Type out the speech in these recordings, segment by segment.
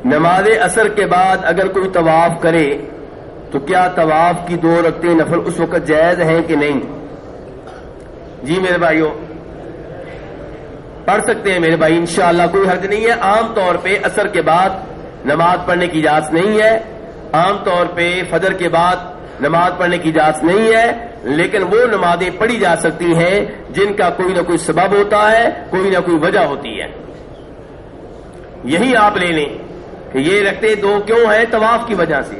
نماز اثر کے بعد اگر کوئی طواف کرے تو کیا طواف کی 2 رکعتیں نفل اس وقت جائز ہیں کہ نہیں؟ جی میرے بھائیوں پڑھ سکتے ہیں میرے بھائی، انشاءاللہ کوئی حرج نہیں ہے. عام طور پہ اثر کے بعد نماز پڑھنے کی اجازت نہیں ہے، عام طور پہ فجر کے بعد نماز پڑھنے کی اجازت نہیں ہے، لیکن وہ نمازیں پڑھی جا سکتی ہیں جن کا کوئی نہ کوئی سبب ہوتا ہے، کوئی نہ کوئی وجہ ہوتی ہے. یہی آپ لے لیں کہ یہ رکھتے 2 کیوں ہیں؟ طواف کی وجہ سے.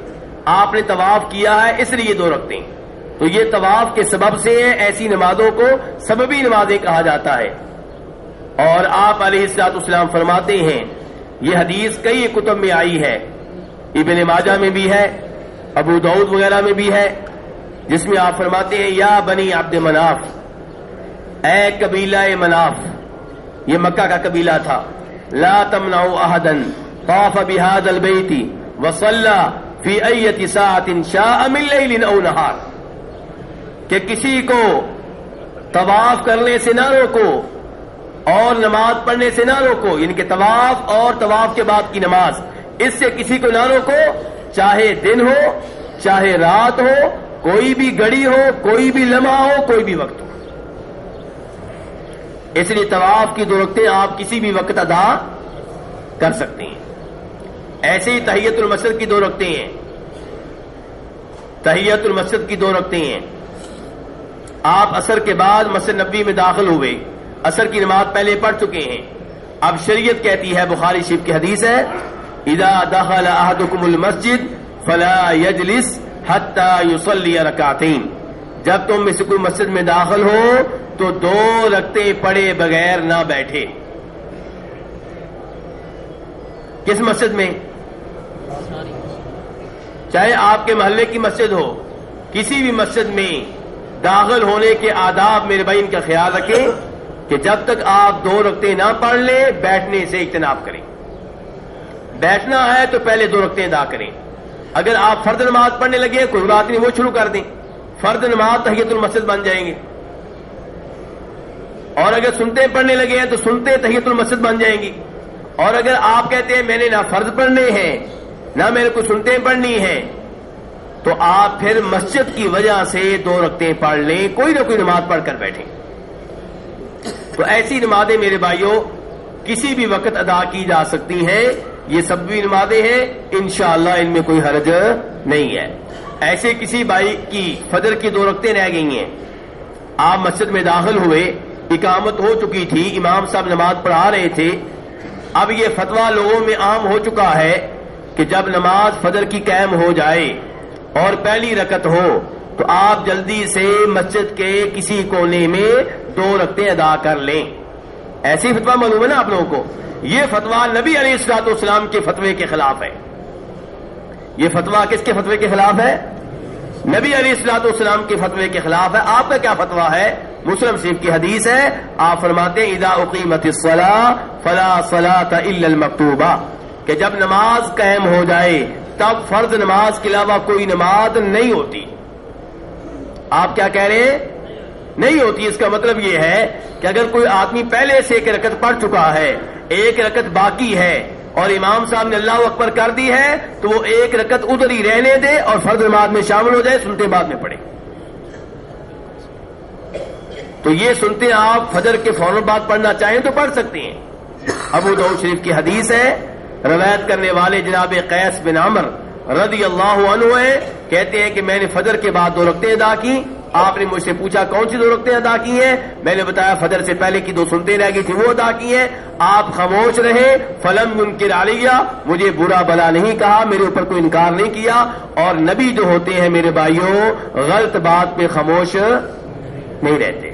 آپ نے طواف کیا ہے اس لیے 2 رکھتے ہیں، تو یہ طواف کے سبب سے ہیں. ایسی نمازوں کو سببی نمازیں کہا جاتا ہے. اور آپ علیہ الصلوۃ والسلام فرماتے ہیں، یہ حدیث کئی کتب میں آئی ہے، ابن ماجہ میں بھی ہے، ابو داؤد وغیرہ میں بھی ہے، جس میں آپ فرماتے ہیں یا بنی عبد مناف، اے قبیلہ مناف، یہ مکہ کا قبیلہ تھا، لا تمنعوا احدا طاف بهذا البيت وصلى في اية ساعة شاء من ليل او نهار، کہ کسی کو طواف کرنے سے نہ روکو اور نماز پڑھنے سے نہ روکو، یعنی کہ طواف اور طواف کے بعد کی نماز، اس سے کسی کو نہ روکو، چاہے دن ہو چاہے رات ہو، کوئی بھی گھڑی ہو، کوئی بھی لمحہ ہو، کوئی بھی وقت ہو. اس لیے طواف کی 2 رکعتیں آپ کسی بھی وقت ادا کر سکتے ہیں. ایسے ہی تحیۃ المسجد کی 2 رکعتیں ہیں، تحیۃ المسجد کی 2 رکعتیں ہیں. آپ عصر کے بعد مسجد نبوی میں داخل ہوئے، عصر کی نماز پہلے پڑھ چکے ہیں. اب شریعت کہتی ہے، بخاری شریف کی حدیث ہے، اذا دخل احدکم المسجد فلا يجلس حتى يصلي ركعتين، جب تم میں سے کوئی مسجد میں داخل ہو تو 2 رکعتیں پڑھے بغیر نہ بیٹھے. کس مسجد میں؟ چاہے آپ کے محلے کی مسجد ہو، کسی بھی مسجد میں داخل ہونے کے آداب میرے بھائی ان کا خیال رکھیں کہ جب تک آپ 2 رکعتیں نہ پڑھ لیں بیٹھنے سے اجتناب کریں. بیٹھنا ہے تو پہلے 2 رکعتیں ادا کریں. اگر آپ فرض نماز پڑھنے لگے کوئی بات نہیں، وہ شروع کر دیں، فرض نماز تحیۃ المسجد بن جائیں گے. اور اگر سنتے پڑھنے لگے ہیں تو سنتے تحیۃ المسجد بن جائیں گی. اور اگر آپ کہتے ہیں میں نے نہ فرض پڑھنے ہیں نہ میرے کو سنتے پڑھنی ہیں، تو آپ پھر مسجد کی وجہ سے 2 رکعتیں پڑھ لیں، کوئی نہ کوئی نماز پڑھ کر بیٹھیں. تو ایسی نمازیں میرے بھائیوں کسی بھی وقت ادا کی جا سکتی ہیں. یہ سب بھی نمازیں ہیں، انشاءاللہ ان میں کوئی حرج نہیں ہے. ایسے کسی بھائی کی فجر کی 2 رکعتیں رہ گئی ہیں، آپ مسجد میں داخل ہوئے، اقامت ہو چکی تھی، امام صاحب نماز پڑھا رہے تھے. اب یہ فتویٰ لوگوں میں عام ہو چکا ہے کہ جب نماز فجر کی قائم ہو جائے اور پہلی رکعت ہو تو آپ جلدی سے مسجد کے کسی کونے میں 2 رکعتیں ادا کر لیں. ایسی فتویٰ معلوم ہے نا آپ لوگوں کو؟ یہ فتویٰ نبی علیہ الصلوۃ والسلام کے فتوے کے خلاف ہے. یہ فتویٰ کس کے فتوے کے خلاف ہے؟ نبی علیہ الصلوۃ والسلام کے فتوے کے خلاف ہے. آپ کا کیا فتویٰ ہے؟ مسلم شریف کی حدیث ہے، آپ فرماتے ہیں اذا اقیمت الصلاۃ فلا صلاۃ الا المکتوبہ، کہ جب نماز قائم ہو جائے تب فرض نماز کے علاوہ کوئی نماز نہیں ہوتی. آپ کیا کہہ رہے ہیں؟ نہیں ہوتی. اس کا مطلب یہ ہے کہ اگر کوئی آدمی پہلے سے 1 رکعت پڑھ چکا ہے، 1 رکعت باقی ہے اور امام صاحب نے اللہ اکبر کر دی ہے تو وہ 1 رکعت ادھر ہی رہنے دے اور فرض نماز میں شامل ہو جائے، سنتے بعد میں پڑھے. تو یہ سنتے آپ فجر کے فوراً بعد پڑھنا چاہیں تو پڑھ سکتے ہیں. ابو داؤد شریف کی حدیث ہے، روایت کرنے والے جناب قیس بن عمر رضی اللہ عنہ ہے، کہتے ہیں کہ میں نے فجر کے بعد 2 رکعتیں ادا کی. آپ نے مجھ سے پوچھا کون سی 2 رکعتیں ادا کی ہیں؟ میں نے بتایا فجر سے پہلے کی 2 سنتیں رہ گئی تھی وہ ادا کی ہیں. آپ خاموش رہے، فلم ينکر علیہ، مجھے برا بلا نہیں کہا، میرے اوپر کوئی انکار نہیں کیا. اور نبی جو ہوتے ہیں میرے بھائیوں غلط بات پہ خاموش نہیں رہتے.